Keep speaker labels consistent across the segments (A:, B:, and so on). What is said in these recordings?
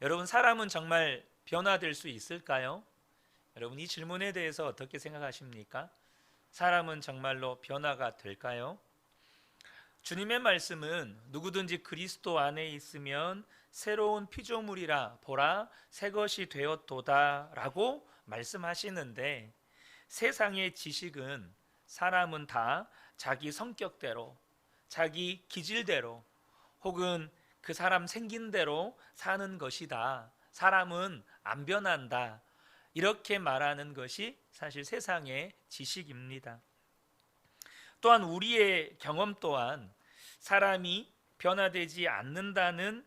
A: 여러분, 사람은 정말 변화될 수 있을까요? 여러분, 이 질문에 대해서 어떻게 생각하십니까? 사람은 정말로 변화가 될까요? 주님의 말씀은 누구든지 그리스도 안에 있으면 새로운 피조물이라 보라 새 것이 되었도다 라고 말씀하시는데, 세상의 지식은 사람은 다 자기 성격대로, 자기 기질대로, 혹은 그 사람 생긴 대로 사는 것이다, 사람은 안 변한다, 이렇게 말하는 것이 사실 세상의 지식입니다. 또한 우리의 경험 또한 사람이 변화되지 않는다는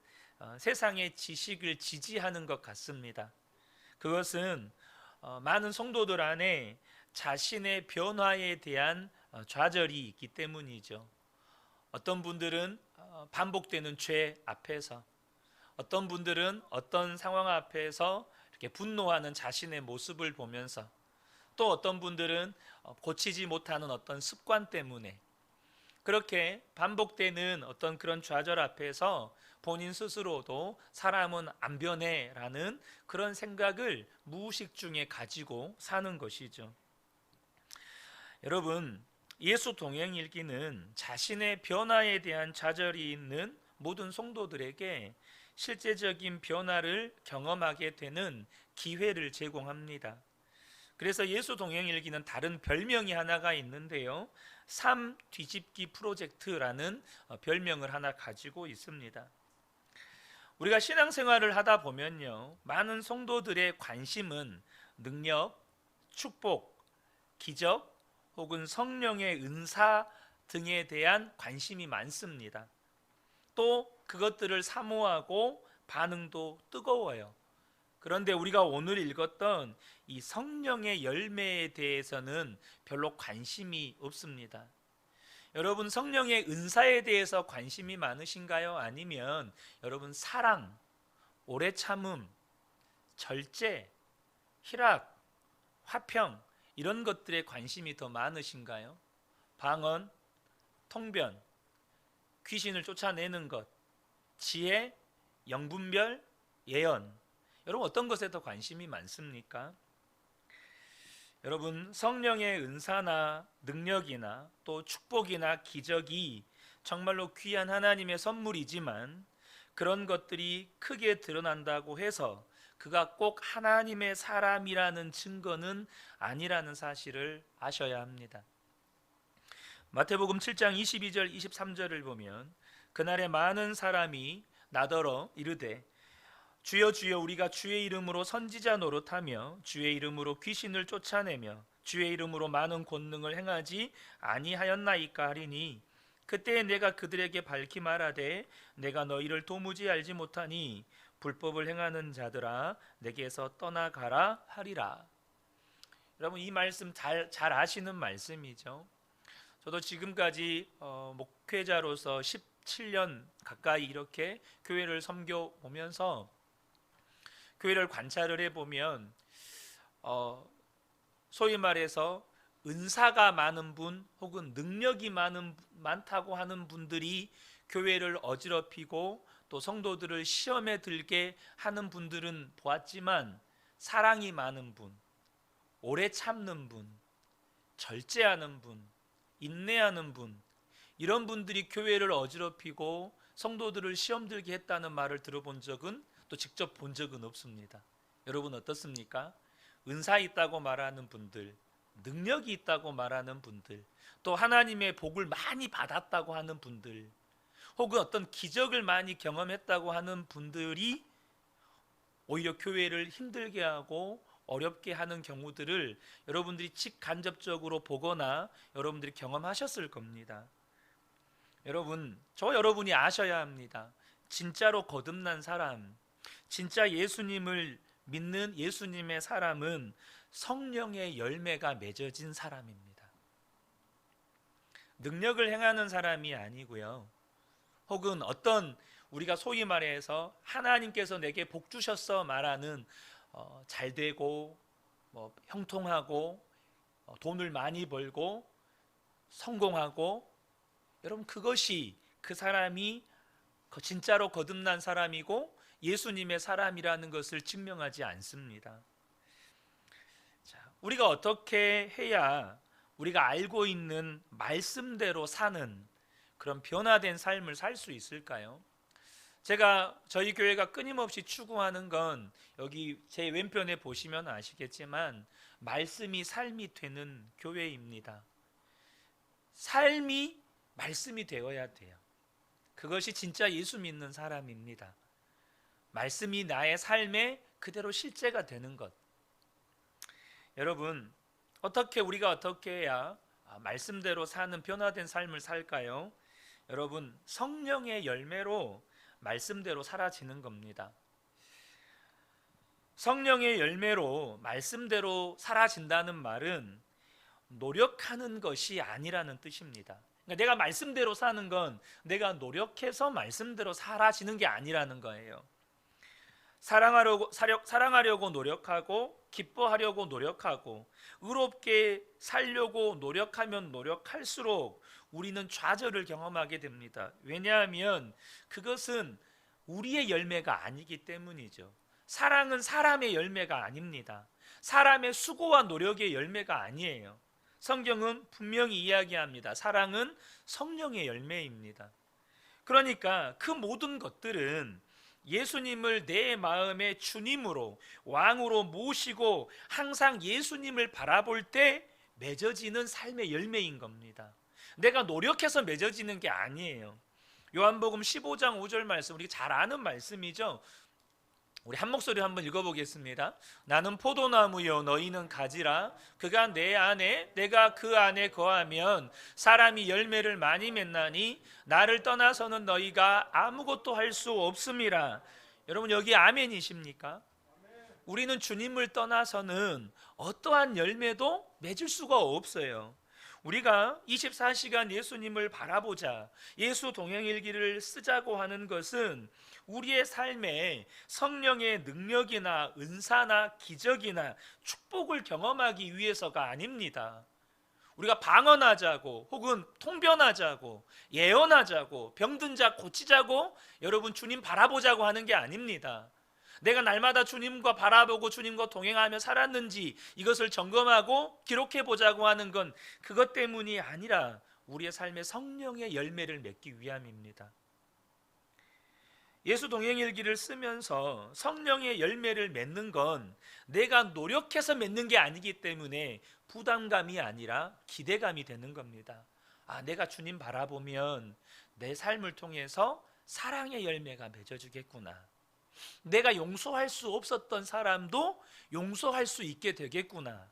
A: 세상의 지식을 지지하는 것 같습니다. 그것은 많은 성도들 안에 자신의 변화에 대한 좌절이 있기 때문이죠. 어떤 분들은 반복되는 죄 앞에서, 어떤 분들은 어떤 상황 앞에서 이렇게 분노하는 자신의 모습을 보면서, 또 어떤 분들은 고치지 못하는 어떤 습관 때문에 그렇게 반복되는 어떤 그런 좌절 앞에서 본인 스스로도 사람은 안 변해라는 그런 생각을 무의식 중에 가지고 사는 것이죠. 여러분, 예수 동행일기는 자신의 변화에 대한 좌절이 있는 모든 성도들에게 실제적인 변화를 경험하게 되는 기회를 제공합니다. 그래서 예수 동행일기는 다른 별명이 하나가 있는데요, 삶 뒤집기 프로젝트라는 별명을 하나 가지고 있습니다. 우리가 신앙생활을 하다 보면요, 많은 성도들의 관심은 능력, 축복, 기적, 혹은 성령의 은사 등에 대한 관심이 많습니다. 또 그것들을 사모하고 반응도 뜨거워요. 그런데 우리가 오늘 읽었던 이 성령의 열매에 대해서는 별로 관심이 없습니다. 여러분, 성령의 은사에 대해서 관심이 많으신가요? 아니면 여러분, 사랑, 오래 참음, 절제, 희락, 화평, 이런 것들에 관심이 더 많으신가요? 방언, 통변, 귀신을 쫓아내는 것, 지혜, 영분별, 예언, 여러분 어떤 것에 더 관심이 많습니까? 여러분, 성령의 은사나 능력이나 또 축복이나 기적이 정말로 귀한 하나님의 선물이지만, 그런 것들이 크게 드러난다고 해서 그가 꼭 하나님의 사람이라는 증거는 아니라는 사실을 아셔야 합니다. 마태복음 7장 22절 23절을 보면, 그날에 많은 사람이 나더러 이르되 주여 주여 우리가 주의 이름으로 선지자 노릇하며 주의 이름으로 귀신을 쫓아내며 주의 이름으로 많은 권능을 행하지 아니하였나이까 하리니, 그때에 내가 그들에게 밝히 말하되 내가 너희를 도무지 알지 못하니 불법을 행하는 자들아 내게서 떠나가라 하리라. 여러분, 이 말씀 잘 아시는 말씀이죠. 저도 지금까지 목회자로서 17년 가까이 이렇게 교회를 섬겨 보면서 교회를 관찰을 해보면 소위 말해서 은사가 많은 분, 혹은 능력이 많다고 하는 분들이 교회를 어지럽히고 또 성도들을 시험에 들게 하는 분들은 보았지만, 사랑이 많은 분, 오래 참는 분, 절제하는 분, 인내하는 분, 이런 분들이 교회를 어지럽히고 성도들을 시험 들게 했다는 말을 들어본 적은, 또 직접 본 적은 없습니다. 여러분 어떻습니까? 은사 있다고 말하는 분들, 능력이 있다고 말하는 분들, 또 하나님의 복을 많이 받았다고 하는 분들, 혹은 어떤 기적을 많이 경험했다고 하는 분들이 오히려 교회를 힘들게 하고 어렵게 하는 경우들을 여러분들이 직간접적으로 보거나 여러분들이 경험하셨을 겁니다. 여러분, 여러분이 아셔야 합니다. 진짜로 거듭난 사람, 진짜 예수님을 믿는 예수님의 사람은 성령의 열매가 맺어진 사람입니다. 능력을 행하는 사람이 아니고요, 혹은 어떤 우리가 소위 말해서 하나님께서 내게 복 주셨어 말하는 잘되고 형통하고 돈을 많이 벌고 성공하고, 여러분 그것이 그 사람이 진짜로 거듭난 사람이고 예수님의 사람이라는 것을 증명하지 않습니다. 자, 우리가 어떻게 해야 우리가 알고 있는 말씀대로 사는 그런 변화된 삶을 살 수 있을까요? 제가 저희 교회가 끊임없이 추구하는 건 여기 제 왼편에 보시면 아시겠지만 말씀이 삶이 되는 교회입니다. 삶이 말씀이 되어야 돼요. 그것이 진짜 예수 믿는 사람입니다. 말씀이 나의 삶에 그대로 실제가 되는 것. 여러분, 우리가 어떻게 해야 말씀대로 사는 변화된 삶을 살까요? 여러분, 성령의 열매로 말씀대로 사라지는 겁니다. 성령의 열매로 말씀대로 사라진다는 말은 노력하는 것이 아니라는 뜻입니다. 그러니까 내가 말씀대로 사는 건 내가 노력해서 말씀대로 사라지는 게 아니라는 거예요. 사랑하려고 노력하고 기뻐하려고 노력하고 의롭게 살려고 노력하면 노력할수록 우리는 좌절을 경험하게 됩니다. 왜냐하면 그것은 우리의 열매가 아니기 때문이죠. 사랑은 사람의 열매가 아닙니다. 사람의 수고와 노력의 열매가 아니에요. 성경은 분명히 이야기합니다. 사랑은 성령의 열매입니다. 그러니까 그 모든 것들은 예수님을 내 마음의 주님으로 왕으로 모시고 항상 예수님을 바라볼 때 맺어지는 삶의 열매인 겁니다. 내가 노력해서 맺어지는 게 아니에요. 요한복음 15장 5절 말씀, 우리 잘 아는 말씀이죠. 우리 한 목소리 한번 읽어보겠습니다. 나는 포도나무요 너희는 가지라. 그가 내 안에 내가 그 안에 거하면 사람이 열매를 많이 맺나니 나를 떠나서는 너희가 아무것도 할 수 없음이라. 여러분, 여기 아멘이십니까? 우리는 주님을 떠나서는 어떠한 열매도 맺을 수가 없어요. 우리가 24시간 예수님을 바라보자, 예수 동행일기를 쓰자고 하는 것은 우리의 삶에 성령의 능력이나 은사나 기적이나 축복을 경험하기 위해서가 아닙니다. 우리가 방언하자고 혹은 통변하자고 예언하자고 병든 자 고치자고 여러분 주님 바라보자고 하는 게 아닙니다. 내가 날마다 주님과 바라보고 주님과 동행하며 살았는지 이것을 점검하고 기록해 보자고 하는 건 그것 때문이 아니라 우리의 삶에 성령의 열매를 맺기 위함입니다. 예수 동행일기를 쓰면서 성령의 열매를 맺는 건 내가 노력해서 맺는 게 아니기 때문에 부담감이 아니라 기대감이 되는 겁니다. 내가 주님 바라보면 내 삶을 통해서 사랑의 열매가 맺어지겠구나. 내가 용서할 수 없었던 사람도 용서할 수 있게 되겠구나.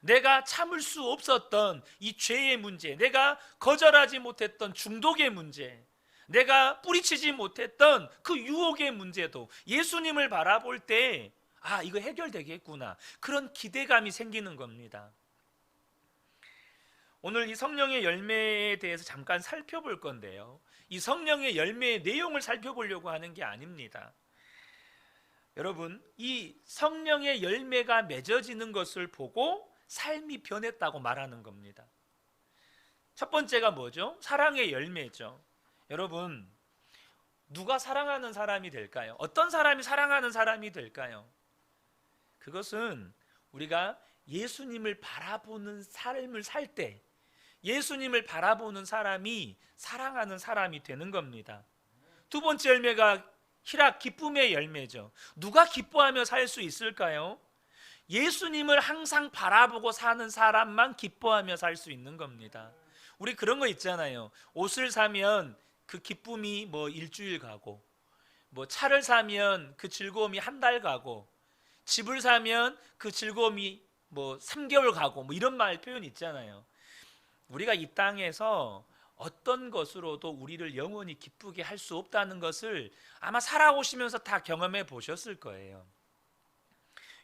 A: 내가 참을 수 없었던 이 죄의 문제, 내가 거절하지 못했던 중독의 문제, 내가 뿌리치지 못했던 그 유혹의 문제도 예수님을 바라볼 때 이거 해결되겠구나. 그런 기대감이 생기는 겁니다. 오늘 이 성령의 열매에 대해서 잠깐 살펴볼 건데요, 이 성령의 열매의 내용을 살펴보려고 하는 게 아닙니다. 여러분, 이 성령의 열매가 맺어지는 것을 보고 삶이 변했다고 말하는 겁니다. 첫 번째가 뭐죠? 사랑의 열매죠. 여러분, 누가 사랑하는 사람이 될까요? 어떤 사람이 사랑하는 사람이 될까요? 그것은 우리가 예수님을 바라보는 삶을 살 때 예수님을 바라보는 사람이 사랑하는 사람이 되는 겁니다. 두 번째 열매가 희락, 기쁨의 열매죠. 누가 기뻐하며 살 수 있을까요? 예수님을 항상 바라보고 사는 사람만 기뻐하며 살 수 있는 겁니다. 우리 그런 거 있잖아요. 옷을 사면 그 기쁨이 일주일 가고, 차를 사면 그 즐거움이 한 달 가고, 집을 사면 그 즐거움이 3개월 가고, 이런 표현 있잖아요. 우리가 이 땅에서 어떤 것으로도 우리를 영원히 기쁘게 할 수 없다는 것을 아마 살아오시면서 다 경험해 보셨을 거예요.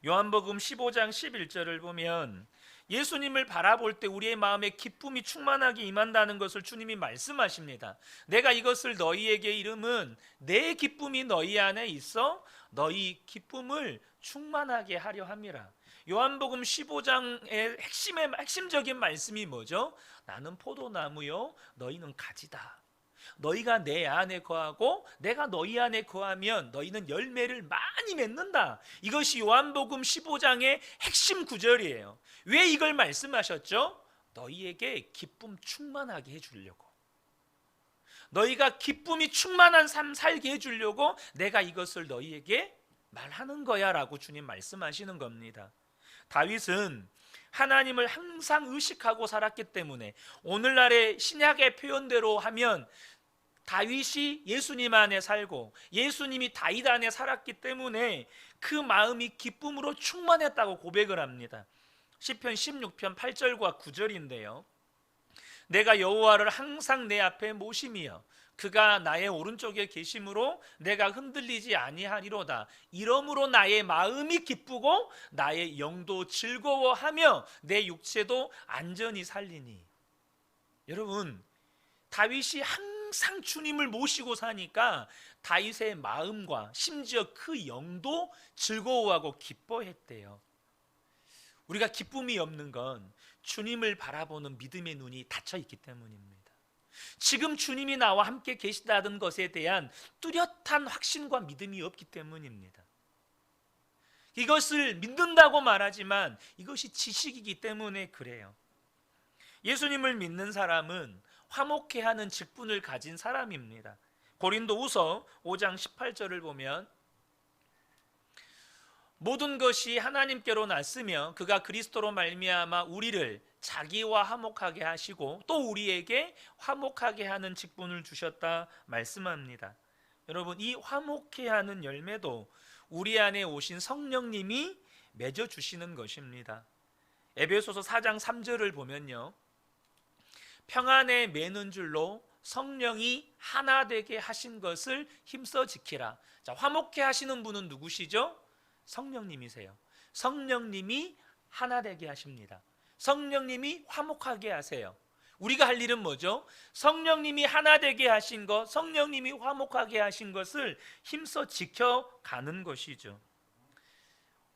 A: 요한복음 15장 11절을 보면 예수님을 바라볼 때 우리의 마음에 기쁨이 충만하게 임한다는 것을 주님이 말씀하십니다. 내가 이것을 너희에게 이름은 내 기쁨이 너희 안에 있어 너희 기쁨을 충만하게 하려 함이라. 요한복음 15장의 핵심적인 말씀이 뭐죠? 나는 포도나무요 너희는 가지다. 너희가 내 안에 거하고 내가 너희 안에 거하면 너희는 열매를 많이 맺는다. 이것이 요한복음 15장의 핵심 구절이에요. 왜 이걸 말씀하셨죠? 너희에게 기쁨 충만하게 해주려고. 너희가 기쁨이 충만한 삶 살게 해주려고 내가 이것을 너희에게 말하는 거야 라고 주님 말씀하시는 겁니다. 다윗은 하나님을 항상 의식하고 살았기 때문에 오늘날의 신약의 표현대로 하면 다윗이 예수님 안에 살고 예수님이 다윗 안에 살았기 때문에 그 마음이 기쁨으로 충만했다고 고백을 합니다. 시편 16편 8절과 9절인데요. 내가 여호와를 항상 내 앞에 모심이여 그가 나의 오른쪽에 계심으로 내가 흔들리지 아니하리로다. 이러므로 나의 마음이 기쁘고 나의 영도 즐거워하며 내 육체도 안전히 살리니. 여러분, 다윗이 항상 주님을 모시고 사니까 다윗의 마음과 심지어 그 영도 즐거워하고 기뻐했대요. 우리가 기쁨이 없는 건 주님을 바라보는 믿음의 눈이 닫혀 있기 때문입니다. 지금 주님이 나와 함께 계시다는 것에 대한 뚜렷한 확신과 믿음이 없기 때문입니다. 이것을 믿는다고 말하지만 이것이 지식이기 때문에 그래요. 예수님을 믿는 사람은 화목해하는 직분을 가진 사람입니다. 고린도후서 5장 18절을 보면 모든 것이 하나님께로 났으며 그가 그리스도로 말미암아 우리를 자기와 화목하게 하시고 또 우리에게 화목하게 하는 직분을 주셨다 말씀합니다. 여러분, 이 화목해 하는 열매도 우리 안에 오신 성령님이 맺어 주시는 것입니다. 에베소서 4장 3절을 보면요, 평안에 매는 줄로 성령이 하나 되게 하신 것을 힘써 지키라. 자, 화목해 하시는 분은 누구시죠? 성령님이세요. 성령님이 하나 되게 하십니다. 성령님이 화목하게 하세요. 우리가 할 일은 뭐죠? 성령님이 하나 되게 하신 것, 성령님이 화목하게 하신 것을 힘써 지켜가는 것이죠.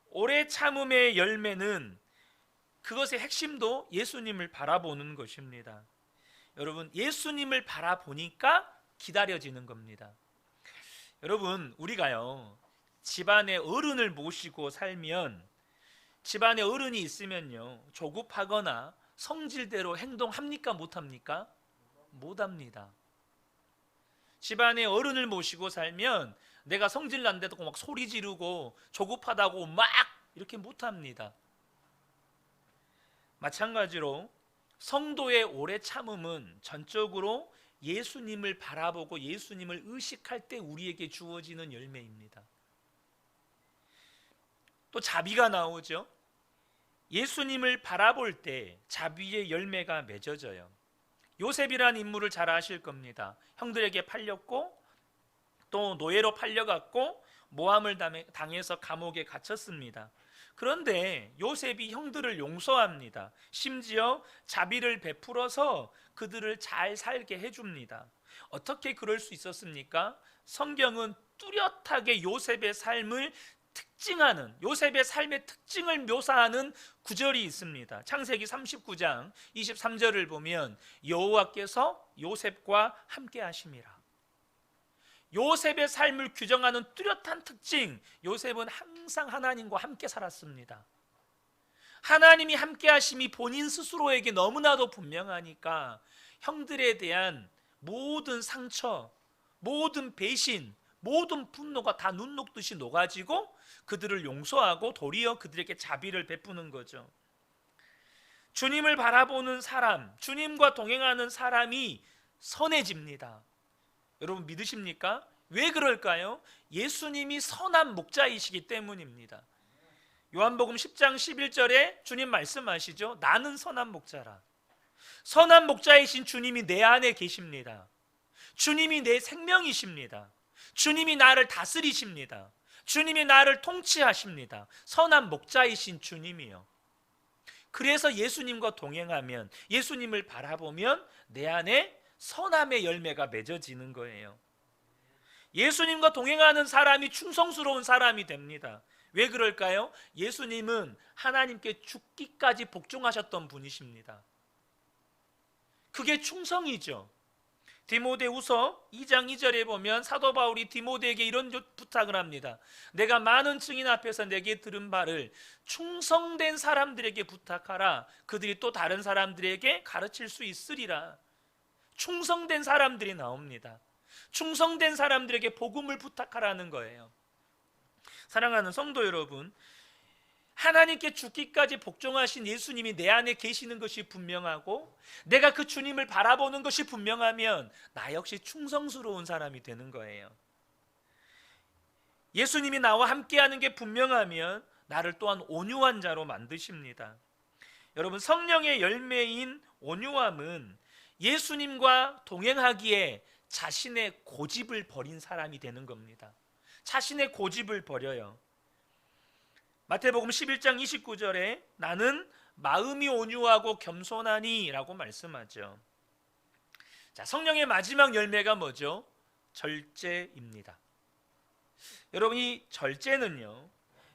A: 오래 참음의 열매는 그것의 핵심도 예수님을 바라보는 것입니다. 여러분, 예수님을 바라보니까 기다려지는 겁니다. 여러분, 우리가요 집안에 어른을 모시고 살면, 집안에 어른이 있으면요 조급하거나 성질대로 행동합니까? 못합니까? 못합니다. 집안에 어른을 모시고 살면 내가 성질 난데도 막 소리 지르고 조급하다고 막 이렇게 못합니다. 마찬가지로 성도의 오래 참음은 전적으로 예수님을 바라보고 예수님을 의식할 때 우리에게 주어지는 열매입니다. 또 자비가 나오죠. 예수님을 바라볼 때 자비의 열매가 맺어져요. 요셉이라는 인물을 잘 아실 겁니다. 형들에게 팔렸고 또 노예로 팔려갔고 모함을 당해서 감옥에 갇혔습니다. 그런데 요셉이 형들을 용서합니다. 심지어 자비를 베풀어서 그들을 잘 살게 해줍니다. 어떻게 그럴 수 있었습니까? 성경은 뚜렷하게 요셉의 삶을 특징하는, 요셉의 삶의 특징을 묘사하는 구절이 있습니다. 창세기 39장 23절을 보면 여호와께서 요셉과 함께 하심이라. 요셉의 삶을 규정하는 뚜렷한 특징, 요셉은 항상 하나님과 함께 살았습니다. 하나님이 함께 하심이 본인 스스로에게 너무나도 분명하니까 형들에 대한 모든 상처, 모든 배신, 모든 분노가 다 눈 녹듯이 녹아지고 그들을 용서하고 도리어 그들에게 자비를 베푸는 거죠. 주님을 바라보는 사람, 주님과 동행하는 사람이 선해집니다. 여러분 믿으십니까? 왜 그럴까요? 예수님이 선한 목자이시기 때문입니다. 요한복음 10장 11절에 주님 말씀하시죠. 나는 선한 목자라. 선한 목자이신 주님이 내 안에 계십니다. 주님이 내 생명이십니다. 주님이 나를 다스리십니다. 주님이 나를 통치하십니다. 선한 목자이신 주님이요. 그래서 예수님과 동행하면, 예수님을 바라보면 내 안에 선함의 열매가 맺어지는 거예요. 예수님과 동행하는 사람이 충성스러운 사람이 됩니다. 왜 그럴까요? 예수님은 하나님께 죽기까지 복종하셨던 분이십니다. 그게 충성이죠. 디모데후서 2장 2절에 보면 사도 바울이 디모데에게 이런 부탁을 합니다. 내가 많은 증인 앞에서 내게 들은 바를 충성된 사람들에게 부탁하라. 그들이 또 다른 사람들에게 가르칠 수 있으리라. 충성된 사람들이 나옵니다. 충성된 사람들에게 복음을 부탁하라는 거예요. 사랑하는 성도 여러분, 하나님께 죽기까지 복종하신 예수님이 내 안에 계시는 것이 분명하고 내가 그 주님을 바라보는 것이 분명하면 나 역시 충성스러운 사람이 되는 거예요. 예수님이 나와 함께하는 게 분명하면 나를 또한 온유한 자로 만드십니다. 여러분, 성령의 열매인 온유함은 예수님과 동행하기에 자신의 고집을 버린 사람이 되는 겁니다. 자신의 고집을 버려요. 마태복음 11장 29절에 나는 마음이 온유하고 겸손하니 라고 말씀하죠. 자, 성령의 마지막 열매가 뭐죠? 절제입니다. 여러분, 이 절제는요,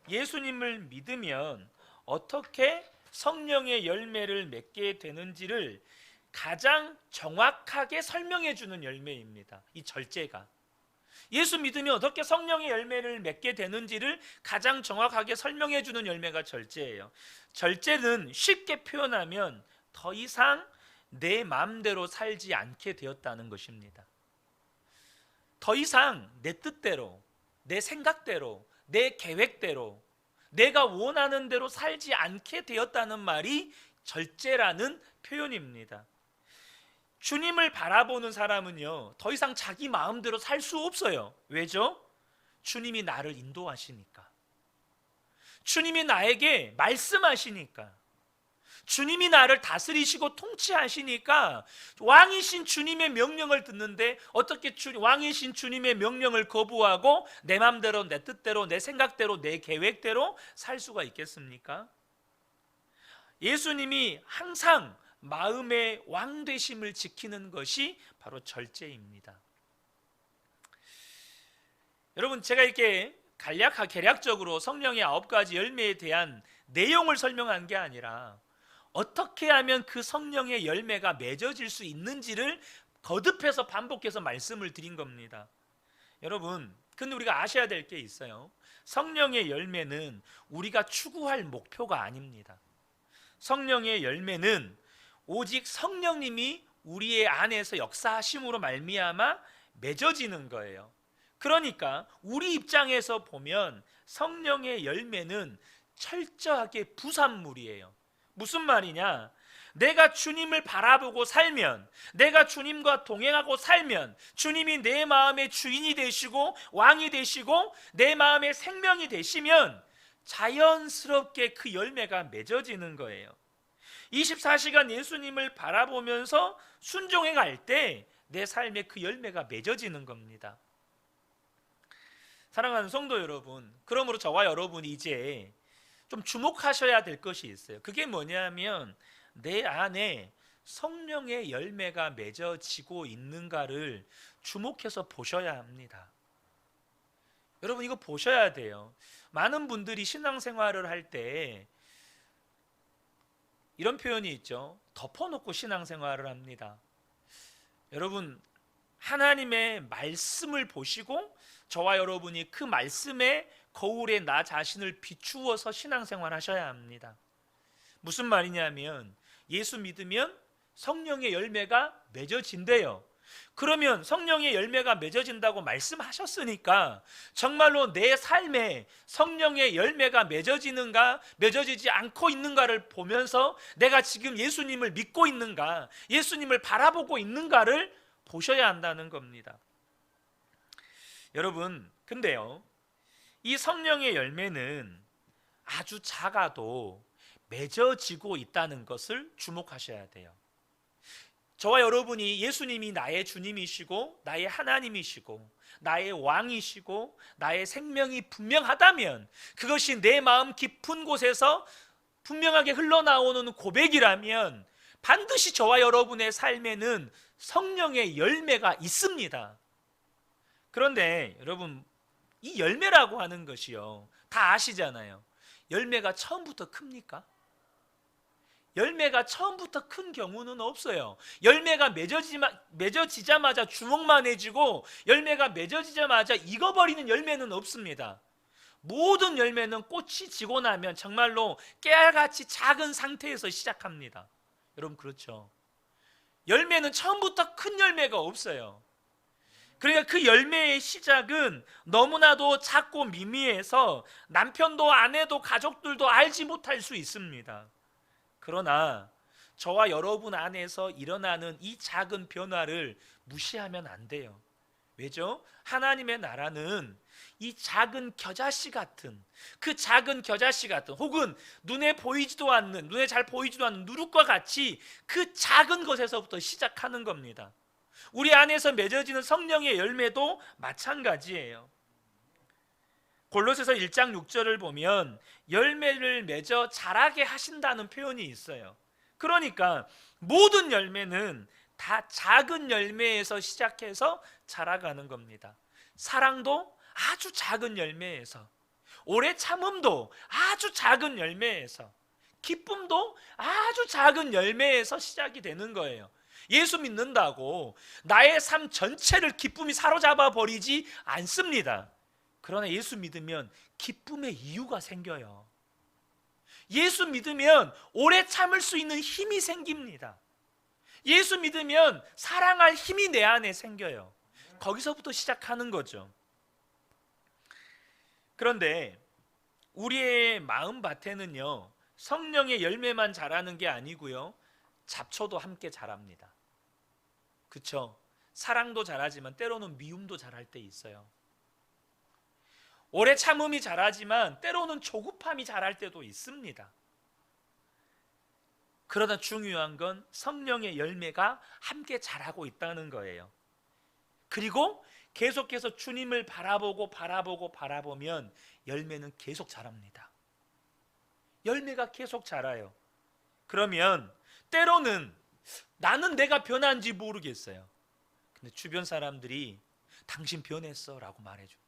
A: 예수님을 믿으면 어떻게 성령의 열매를 맺게 되는지를 가장 정확하게 설명해 주는 열매입니다. 이 절제가. 예수 믿으면 어떻게 성령의 열매를 맺게 되는지를 가장 정확하게 설명해 주는 열매가 절제예요. 절제는 쉽게 표현하면 더 이상 내 마음대로 살지 않게 되었다는 것입니다. 더 이상 내 뜻대로, 내 생각대로, 내 계획대로, 내가 원하는 대로 살지 않게 되었다는 말이 절제라는 표현입니다. 주님을 바라보는 사람은요, 더 이상 자기 마음대로 살 수 없어요. 왜죠? 주님이 나를 인도하시니까, 주님이 나에게 말씀하시니까, 주님이 나를 다스리시고 통치하시니까 왕이신 주님의 명령을 듣는데 어떻게 왕이신 주님의 명령을 거부하고 내 마음대로, 내 뜻대로, 내 생각대로, 내 계획대로 살 수가 있겠습니까? 예수님이 항상 마음의 왕되심을 지키는 것이 바로 절제입니다. 여러분, 제가 이렇게 개략적으로 성령의 9가지 열매에 대한 내용을 설명한 게 아니라 어떻게 하면 그 성령의 열매가 맺어질 수 있는지를 거듭해서 반복해서 말씀을 드린 겁니다. 여러분, 근데 우리가 아셔야 될 게 있어요. 성령의 열매는 우리가 추구할 목표가 아닙니다. 성령의 열매는 오직 성령님이 우리의 안에서 역사하심으로 말미암아 맺어지는 거예요. 그러니까 우리 입장에서 보면 성령의 열매는 철저하게 부산물이에요. 무슨 말이냐? 내가 주님을 바라보고 살면, 내가 주님과 동행하고 살면 주님이 내 마음의 주인이 되시고 왕이 되시고 내 마음의 생명이 되시면 자연스럽게 그 열매가 맺어지는 거예요. 24시간 예수님을 바라보면서 순종해 갈 때 내 삶에 그 열매가 맺어지는 겁니다. 사랑하는 성도 여러분, 그러므로 저와 여러분이 이제 좀 주목하셔야 될 것이 있어요. 그게 뭐냐면 내 안에 성령의 열매가 맺어지고 있는가를 주목해서 보셔야 합니다. 여러분, 이거 보셔야 돼요. 많은 분들이 신앙생활을 할 때 이런 표현이 있죠. 덮어놓고 신앙생활을 합니다. 여러분, 하나님의 말씀을 보시고 저와 여러분이 그 말씀의 거울에 나 자신을 비추어서 신앙생활 하셔야 합니다. 무슨 말이냐면 예수 믿으면 성령의 열매가 맺어진대요. 그러면 성령의 열매가 맺어진다고 말씀하셨으니까 정말로 내 삶에 성령의 열매가 맺어지는가 맺어지지 않고 있는가를 보면서 내가 지금 예수님을 믿고 있는가, 예수님을 바라보고 있는가를 보셔야 한다는 겁니다. 여러분, 근데요, 이 성령의 열매는 아주 작아도 맺어지고 있다는 것을 주목하셔야 돼요. 저와 여러분이 예수님이 나의 주님이시고 나의 하나님이시고 나의 왕이시고 나의 생명이 분명하다면, 그것이 내 마음 깊은 곳에서 분명하게 흘러나오는 고백이라면 반드시 저와 여러분의 삶에는 성령의 열매가 있습니다. 그런데 여러분, 이 열매라고 하는 것이요, 다 아시잖아요. 열매가 처음부터 큽니까? 열매가 처음부터 큰 경우는 없어요. 열매가 맺어지자마자 주먹만해지고 열매가 맺어지자마자 익어버리는 열매는 없습니다. 모든 열매는 꽃이 지고 나면 정말로 깨알같이 작은 상태에서 시작합니다. 여러분 그렇죠? 열매는 처음부터 큰 열매가 없어요. 그러니까 그 열매의 시작은 너무나도 작고 미미해서 남편도 아내도 가족들도 알지 못할 수 있습니다. 그러나 저와 여러분 안에서 일어나는 이 작은 변화를 무시하면 안 돼요. 왜죠? 하나님의 나라는 이 작은 겨자씨 같은, 그 작은 겨자씨 같은, 혹은 눈에 잘 보이지도 않는 누룩과 같이 그 작은 것에서부터 시작하는 겁니다. 우리 안에서 맺어지는 성령의 열매도 마찬가지예요. 골로새서 1장 6절을 보면 열매를 맺어 자라게 하신다는 표현이 있어요. 그러니까 모든 열매는 다 작은 열매에서 시작해서 자라가는 겁니다. 사랑도 아주 작은 열매에서, 오래 참음도 아주 작은 열매에서, 기쁨도 아주 작은 열매에서 시작이 되는 거예요. 예수 믿는다고 나의 삶 전체를 기쁨이 사로잡아 버리지 않습니다. 그러나 예수 믿으면 기쁨의 이유가 생겨요. 예수 믿으면 오래 참을 수 있는 힘이 생깁니다. 예수 믿으면 사랑할 힘이 내 안에 생겨요. 거기서부터 시작하는 거죠. 그런데 우리의 마음밭에는요, 성령의 열매만 자라는 게 아니고요, 잡초도 함께 자랍니다. 그렇죠? 사랑도 자라지만 때로는 미움도 자랄 때 있어요. 오래 참음이 자라지만 때로는 조급함이 자랄 때도 있습니다. 그러나 중요한 건 성령의 열매가 함께 자라고 있다는 거예요. 그리고 계속해서 주님을 바라보면 열매는 계속 자랍니다. 열매가 계속 자라요. 그러면 때로는 나는 내가 변한지 모르겠어요. 근데 주변 사람들이 당신 변했어 라고 말해줍니다.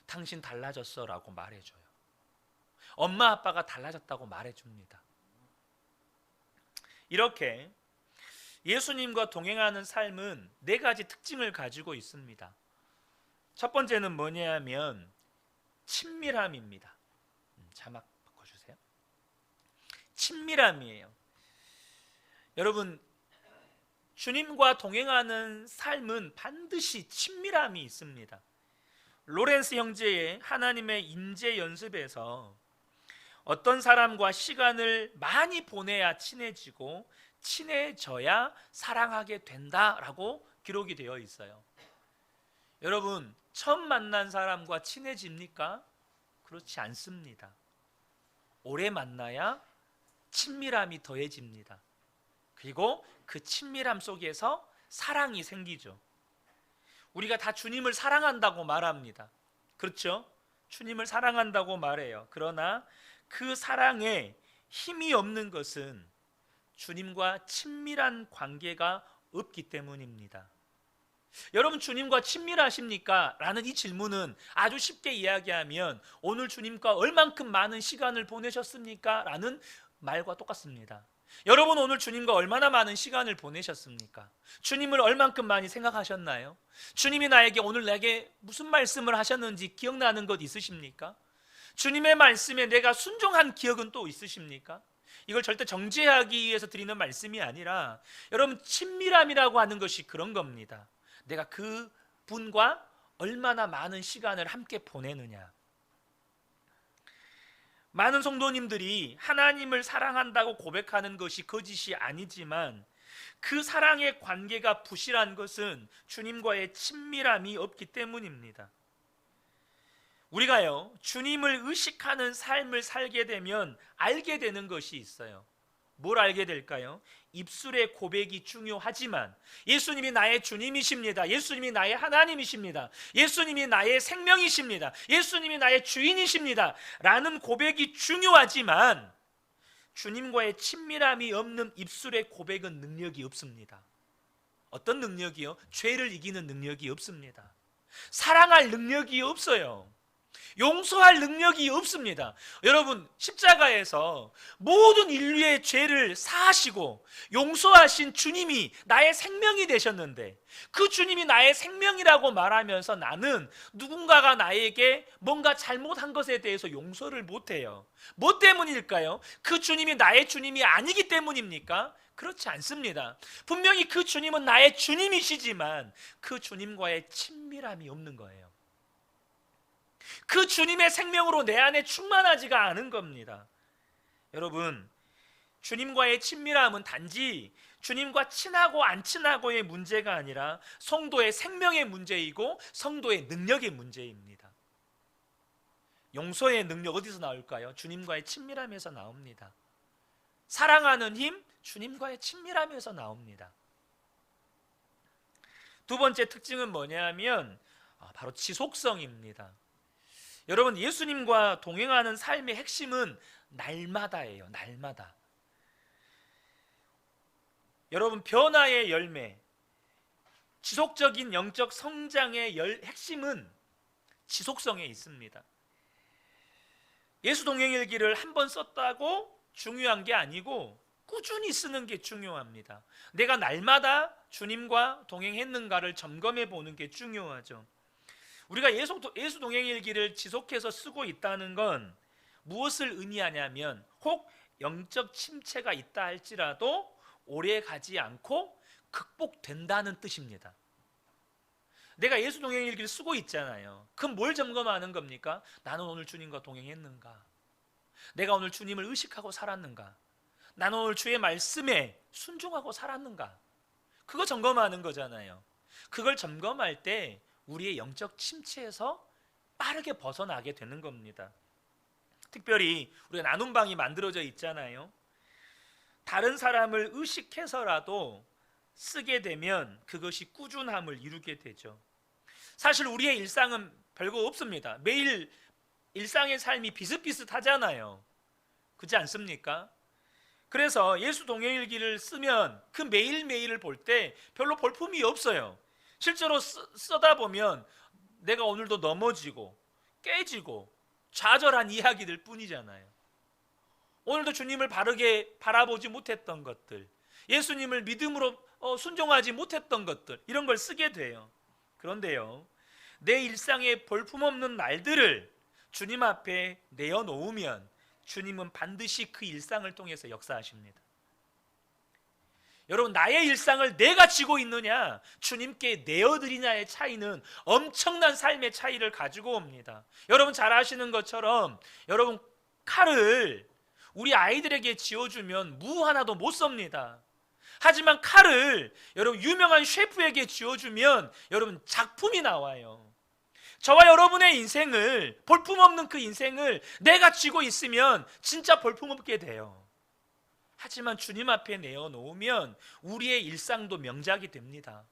A: 당신 달라졌어 라고 말해줘요. 엄마 아빠가 달라졌다고 말해줍니다. 이렇게 예수님과 동행하는 삶은 4가지 특징을 가지고 있습니다. 첫 번째는 뭐냐면 친밀함입니다. 자막 바꿔주세요. 친밀함이에요. 여러분, 주님과 동행하는 삶은 반드시 친밀함이 있습니다. 로렌스 형제의 하나님의 인재 연습에서 어떤 사람과 시간을 많이 보내야 친해지고 친해져야 사랑하게 된다라고 기록이 되어 있어요. 여러분, 처음 만난 사람과 친해집니까? 그렇지 않습니다. 오래 만나야 친밀함이 더해집니다. 그리고 그 친밀함 속에서 사랑이 생기죠. 우리가 다 주님을 사랑한다고 말합니다. 그렇죠? 주님을 사랑한다고 말해요. 그러나 그 사랑에 힘이 없는 것은 주님과 친밀한 관계가 없기 때문입니다. 여러분, 주님과 친밀하십니까? 라는 이 질문은 아주 쉽게 이야기하면 오늘 주님과 얼만큼 많은 시간을 보내셨습니까? 라는 말과 똑같습니다. 여러분, 오늘 주님과 얼마나 많은 시간을 보내셨습니까? 주님을 얼만큼 많이 생각하셨나요? 주님이 오늘 내게 무슨 말씀을 하셨는지 기억나는 것 있으십니까? 주님의 말씀에 내가 순종한 기억은 또 있으십니까? 이걸 절대 정죄하기 위해서 드리는 말씀이 아니라 여러분, 친밀함이라고 하는 것이 그런 겁니다. 내가 그 분과 얼마나 많은 시간을 함께 보내느냐. 많은 성도님들이 하나님을 사랑한다고 고백하는 것이 거짓이 아니지만 그 사랑의 관계가 부실한 것은 주님과의 친밀함이 없기 때문입니다. 우리가요, 주님을 의식하는 삶을 살게 되면 알게 되는 것이 있어요. 뭘 알게 될까요? 입술의 고백이 중요하지만 예수님이 나의 주님이십니다. 예수님이 나의 하나님이십니다. 예수님이 나의 생명이십니다. 예수님이 나의 주인이십니다. 라는 고백이 중요하지만 주님과의 친밀함이 없는 입술의 고백은 능력이 없습니다. 어떤 능력이요? 죄를 이기는 능력이 없습니다. 사랑할 능력이 없어요. 용서할 능력이 없습니다. 여러분, 십자가에서 모든 인류의 죄를 사하시고 용서하신 주님이 나의 생명이 되셨는데, 그 주님이 나의 생명이라고 말하면서 나는 누군가가 나에게 뭔가 잘못한 것에 대해서 용서를 못해요. 뭐 때문일까요? 그 주님이 나의 주님이 아니기 때문입니까? 그렇지 않습니다. 분명히 그 주님은 나의 주님이시지만 그 주님과의 친밀함이 없는 거예요. 그 주님의 생명으로 내 안에 충만하지가 않은 겁니다. 여러분, 주님과의 친밀함은 단지 주님과 친하고 안 친하고의 문제가 아니라 성도의 생명의 문제이고 성도의 능력의 문제입니다. 용서의 능력 어디서 나올까요? 주님과의 친밀함에서 나옵니다. 사랑하는 힘, 주님과의 친밀함에서 나옵니다. 두 번째 특징은 뭐냐면 바로 지속성입니다. 여러분, 예수님과 동행하는 삶의 핵심은 날마다예요. 날마다. 여러분, 변화의 열매, 지속적인 영적 성장의 핵심은 지속성에 있습니다. 예수 동행일기를 한 번 썼다고 중요한 게 아니고 꾸준히 쓰는 게 중요합니다. 내가 날마다 주님과 동행했는가를 점검해 보는 게 중요하죠. 우리가 예수 동행일기를 지속해서 쓰고 있다는 건 무엇을 의미하냐면, 혹 영적 침체가 있다 할지라도 오래 가지 않고 극복된다는 뜻입니다. 내가 예수 동행일기를 쓰고 있잖아요. 그럼 뭘 점검하는 겁니까? 나는 오늘 주님과 동행했는가? 내가 오늘 주님을 의식하고 살았는가? 나는 오늘 주의 말씀에 순종하고 살았는가? 그거 점검하는 거잖아요. 그걸 점검할 때 우리의 영적 침체에서 빠르게 벗어나게 되는 겁니다. 특별히 우리가 나눔방이 만들어져 있잖아요. 다른 사람을 의식해서라도 쓰게 되면 그것이 꾸준함을 이루게 되죠. 사실 우리의 일상은 별거 없습니다. 매일 일상의 삶이 비슷비슷하잖아요. 그렇지 않습니까? 그래서 예수 동행일기를 쓰면 그 매일매일을 볼 때 별로 볼품이 없어요. 실제로 쓰다 보면 내가 오늘도 넘어지고 깨지고 좌절한 이야기들 뿐이잖아요. 오늘도 주님을 바르게 바라보지 못했던 것들, 예수님을 믿음으로 순종하지 못했던 것들, 이런 걸 쓰게 돼요. 그런데요, 내 일상의 볼품없는 날들을 주님 앞에 내어놓으면 주님은 반드시 그 일상을 통해서 역사하십니다. 여러분, 나의 일상을 내가 지고 있느냐, 주님께 내어드리냐의 차이는 엄청난 삶의 차이를 가지고 옵니다. 여러분 잘 아시는 것처럼, 여러분 칼을 우리 아이들에게 쥐어주면 무 하나도 못 섭니다. 하지만 칼을 여러분 유명한 셰프에게 쥐어주면 여러분 작품이 나와요. 저와 여러분의 인생을, 볼품없는 그 인생을 내가 쥐고 있으면 진짜 볼품없게 돼요. 하지만 주님 앞에 내어놓으면 우리의 일상도 명작이 됩니다.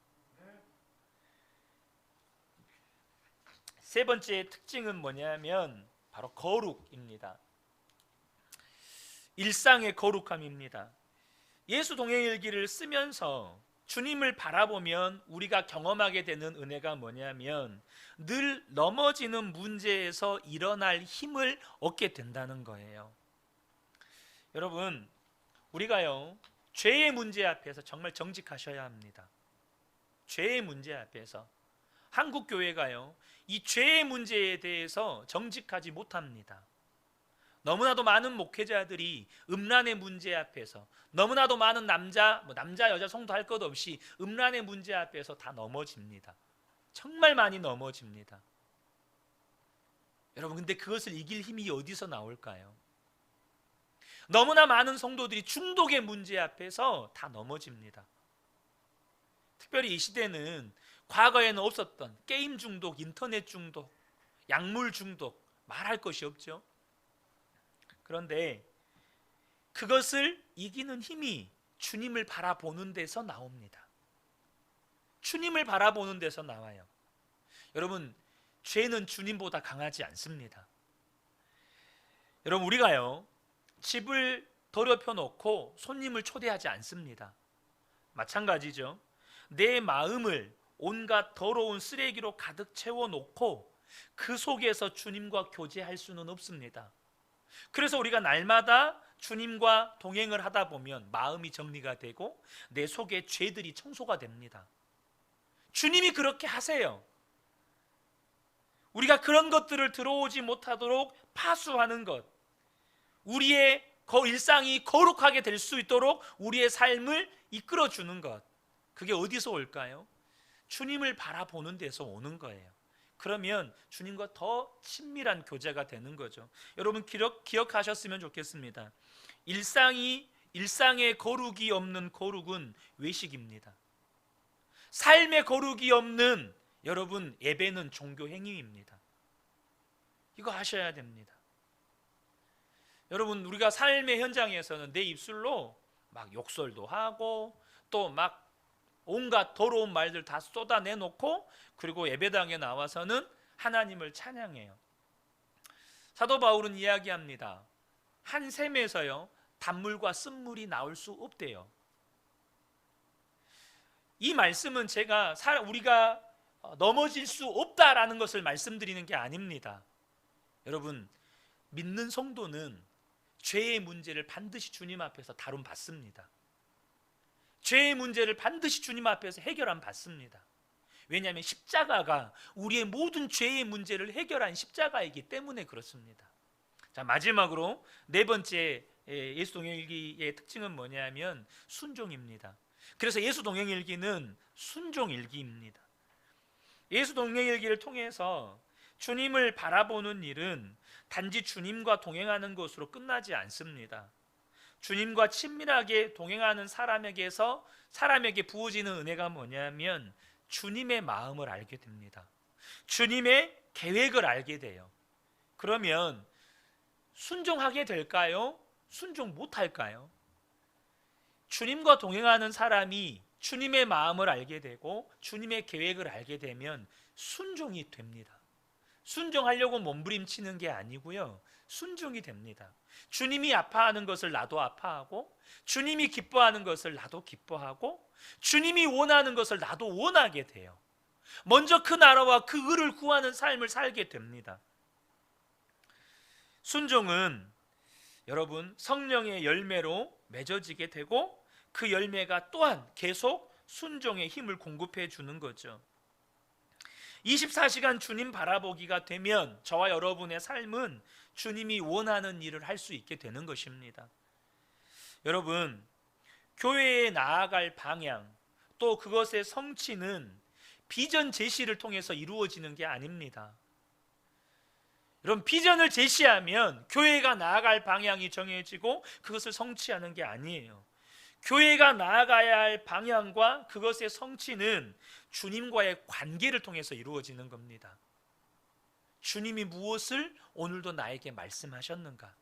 A: 세 번째 특징은 뭐냐면 바로 거룩입니다. 일상의 거룩함입니다. 예수 동행일기를 쓰면서 주님을 바라보면 우리가 경험하게 되는 은혜가 뭐냐면 늘 넘어지는 문제에서 일어날 힘을 얻게 된다는 거예요. 여러분, 우리가요, 죄의 문제 앞에서 정말 정직하셔야 합니다. 죄의 문제 앞에서 한국 교회가요, 이 죄의 문제에 대해서 정직하지 못합니다. 너무나도 많은 목회자들이 음란의 문제 앞에서, 너무나도 많은 남자 여자 성도 할 것 없이 음란의 문제 앞에서 다 넘어집니다. 정말 많이 넘어집니다. 여러분, 근데 그것을 이길 힘이 어디서 나올까요? 너무나 많은 성도들이 중독의 문제 앞에서 다 넘어집니다. 특별히 이 시대는 과거에는 없었던 게임 중독, 인터넷 중독, 약물 중독, 말할 것이 없죠. 그런데 그것을 이기는 힘이 주님을 바라보는 데서 나옵니다. 주님을 바라보는 데서 나와요. 여러분, 죄는 주님보다 강하지 않습니다. 여러분, 우리가요, 집을 더럽혀 놓고 손님을 초대하지 않습니다. 마찬가지죠. 내 마음을 온갖 더러운 쓰레기로 가득 채워 놓고 그 속에서 주님과 교제할 수는 없습니다. 그래서 우리가 날마다 주님과 동행을 하다 보면 마음이 정리가 되고 내 속의 죄들이 청소가 됩니다. 주님이 그렇게 하세요. 우리가 그런 것들을 들어오지 못하도록 파수하는 것, 우리의 일상이 거룩하게 될 수 있도록 우리의 삶을 이끌어주는 것, 그게 어디서 올까요? 주님을 바라보는 데서 오는 거예요. 그러면 주님과 더 친밀한 교제가 되는 거죠. 여러분 기억하셨으면 좋겠습니다. 일상에 거룩이 없는 거룩은 외식입니다. 삶에 거룩이 없는 여러분 예배는 종교 행위입니다. 이거 아셔야 됩니다. 여러분 우리가 삶의 현장에서는 내 입술로 막 욕설도 하고 또 막 온갖 더러운 말들 다 쏟아내놓고 그리고 예배당에 나와서는 하나님을 찬양해요. 사도 바울은 이야기합니다. 한 샘에서요 단물과 쓴물이 나올 수 없대요. 이 말씀은 제가 우리가 넘어질 수 없다라는 것을 말씀드리는 게 아닙니다. 여러분 믿는 성도는 죄의 문제를 반드시 주님 앞에서 다룸 받습니다. 죄의 문제를 반드시 주님 앞에서 해결함 받습니다. 왜냐하면 십자가가 우리의 모든 죄의 문제를 해결한 십자가이기 때문에 그렇습니다. 자, 마지막으로 네 번째 예수 동행일기의 특징은 뭐냐면 순종입니다. 그래서 예수 동행일기는 순종일기입니다. 예수 동행일기를 통해서 주님을 바라보는 일은 단지 주님과 동행하는 것으로 끝나지 않습니다. 주님과 친밀하게 동행하는 사람에게 부어지는 은혜가 뭐냐면 주님의 마음을 알게 됩니다. 주님의 계획을 알게 돼요. 그러면 순종하게 될까요? 순종 못할까요? 주님과 동행하는 사람이 주님의 마음을 알게 되고 주님의 계획을 알게 되면 순종이 됩니다. 순종하려고 몸부림치는 게 아니고요, 순종이 됩니다. 주님이 아파하는 것을 나도 아파하고 주님이 기뻐하는 것을 나도 기뻐하고 주님이 원하는 것을 나도 원하게 돼요. 먼저 그 나라와 그 의를 구하는 삶을 살게 됩니다. 순종은 여러분 성령의 열매로 맺어지게 되고 그 열매가 또한 계속 순종의 힘을 공급해 주는 거죠. 24시간 주님 바라보기가 되면 저와 여러분의 삶은 주님이 원하는 일을 할 수 있게 되는 것입니다. 여러분, 교회에 나아갈 방향 또 그것의 성취는 비전 제시를 통해서 이루어지는 게 아닙니다. 여러분, 비전을 제시하면 교회가 나아갈 방향이 정해지고 그것을 성취하는 게 아니에요. 교회가 나아가야 할 방향과 그것의 성취는 주님과의 관계를 통해서 이루어지는 겁니다. 주님이 무엇을 오늘도 나에게 말씀하셨는가?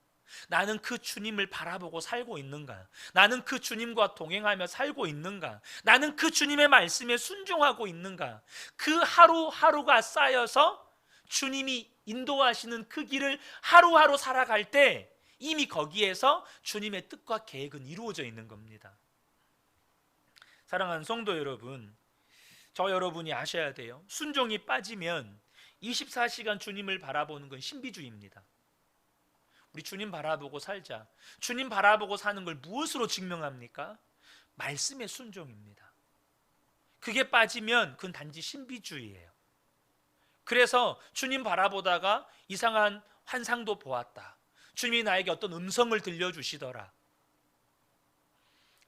A: 나는 그 주님을 바라보고 살고 있는가? 나는 그 주님과 동행하며 살고 있는가? 나는 그 주님의 말씀에 순종하고 있는가? 그 하루하루가 쌓여서 주님이 인도하시는 그 길을 하루하루 살아갈 때 이미 거기에서 주님의 뜻과 계획은 이루어져 있는 겁니다. 사랑하는 성도 여러분, 저 여러분이 아셔야 돼요. 순종이 빠지면 24시간 주님을 바라보는 건 신비주의입니다. 우리 주님 바라보고 살자. 주님 바라보고 사는 걸 무엇으로 증명합니까? 말씀의 순종입니다. 그게 빠지면 그건 단지 신비주의예요. 그래서 주님 바라보다가 이상한 환상도 보았다. 주님이 나에게 어떤 음성을 들려주시더라.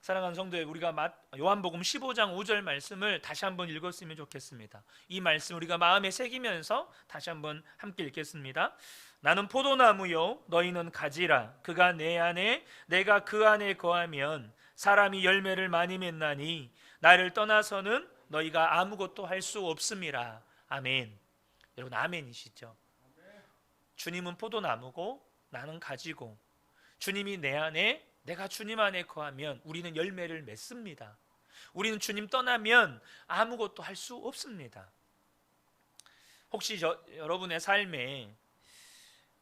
A: 사랑하는 성도 여러분, 우리가 요한복음 15장 5절 말씀을 다시 한번 읽었으면 좋겠습니다. 이 말씀 우리가 마음에 새기면서 다시 한번 함께 읽겠습니다. 나는 포도나무요 너희는 가지라. 그가 내 안에 내가 그 안에 거하면 사람이 열매를 많이 맺나니 나를 떠나서는 너희가 아무것도 할 수 없음이라. 아멘. 여러분 아멘이시죠? 주님은 포도나무고 나는 가지고 주님이 내 안에 내가 주님 안에 거하면 우리는 열매를 맺습니다. 우리는 주님 떠나면 아무것도 할 수 없습니다. 혹시 여러분의 삶에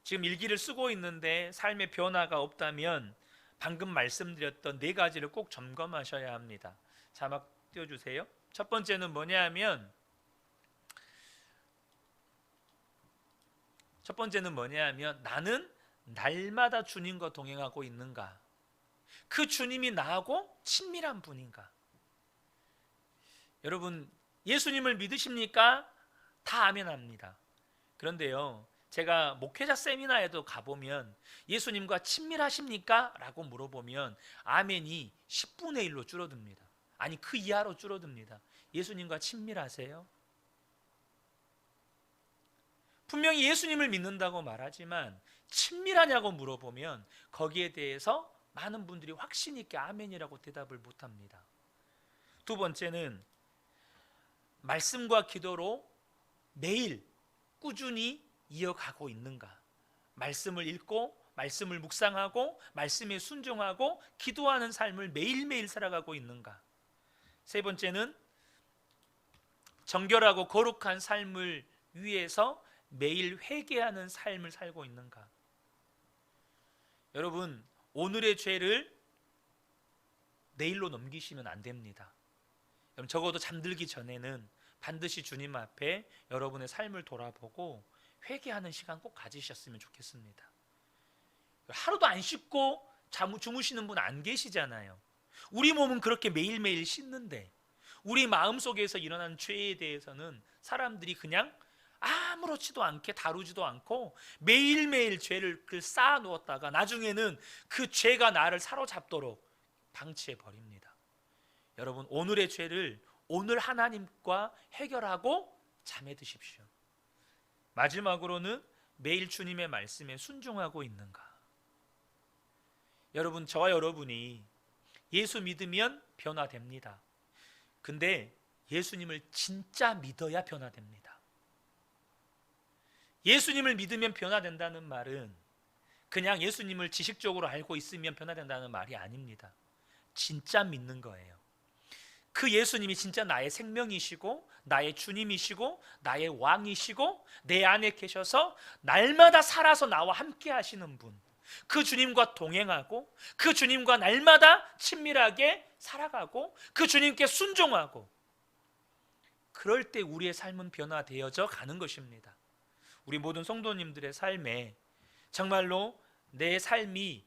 A: 지금 일기를 쓰고 있는데 삶의 변화가 없다면 방금 말씀드렸던 네 가지를 꼭 점검하셔야 합니다. 자막 띄워주세요. 첫 번째는 뭐냐 하면 첫 번째는 뭐냐면 나는 날마다 주님과 동행하고 있는가? 그 주님이 나하고 친밀한 분인가? 여러분, 예수님을 믿으십니까? 다 아멘합니다. 그런데요, 제가 목회자 세미나에도 가보면 예수님과 친밀하십니까? 라고 물어보면 아멘이 10분의 1로 줄어듭니다. 아니, 그 이하로 줄어듭니다. 예수님과 친밀하세요? 분명히 예수님을 믿는다고 말하지만 친밀하냐고 물어보면 거기에 대해서 많은 분들이 확신 있게 아멘이라고 대답을 못합니다. 두 번째는 말씀과 기도로 매일 꾸준히 이어가고 있는가? 말씀을 읽고 말씀을 묵상하고 말씀에 순종하고 기도하는 삶을 매일매일 살아가고 있는가? 세 번째는 정결하고 거룩한 삶을 위해서 매일 회개하는 삶을 살고 있는가? 여러분, 오늘의 죄를 내일로 넘기시면 안 됩니다. 여러분, 적어도 잠들기 전에는 반드시 주님 앞에 여러분의 삶을 돌아보고 회개하는 시간 꼭 가지셨으면 좋겠습니다. 하루도 안 씻고 주무시는 분 안 계시잖아요. 우리 몸은 그렇게 매일매일 씻는데 우리 마음속에서 일어난 죄에 대해서는 사람들이 그냥 아무렇지도 않게 다루지도 않고 매일매일 죄를 쌓아 놓았다가 나중에는 그 죄가 나를 사로잡도록 방치해 버립니다. 여러분, 오늘의 죄를 오늘 하나님과 해결하고 잠에 드십시오. 마지막으로는 매일 주님의 말씀에 순종하고 있는가? 여러분, 저와 여러분이 예수 믿으면 변화됩니다. 근데 예수님을 진짜 믿어야 변화됩니다. 예수님을 믿으면 변화된다는 말은 그냥 예수님을 지식적으로 알고 있으면 변화된다는 말이 아닙니다. 진짜 믿는 거예요. 그 예수님이 진짜 나의 생명이시고 나의 주님이시고 나의 왕이시고 내 안에 계셔서 날마다 살아서 나와 함께 하시는 분, 그 주님과 동행하고 그 주님과 날마다 친밀하게 살아가고 그 주님께 순종하고, 그럴 때 우리의 삶은 변화되어져 가는 것입니다. 우리 모든 성도님들의 삶에 정말로 내 삶이,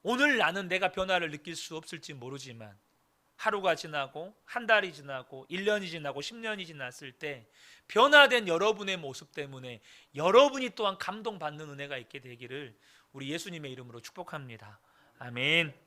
A: 오늘 나는 내가 변화를 느낄 수 없을지 모르지만 하루가 지나고 한 달이 지나고 1년이 지나고 10년이 지났을 때 변화된 여러분의 모습 때문에 여러분이 또한 감동받는 은혜가 있게 되기를 우리 예수님의 이름으로 축복합니다. 아멘.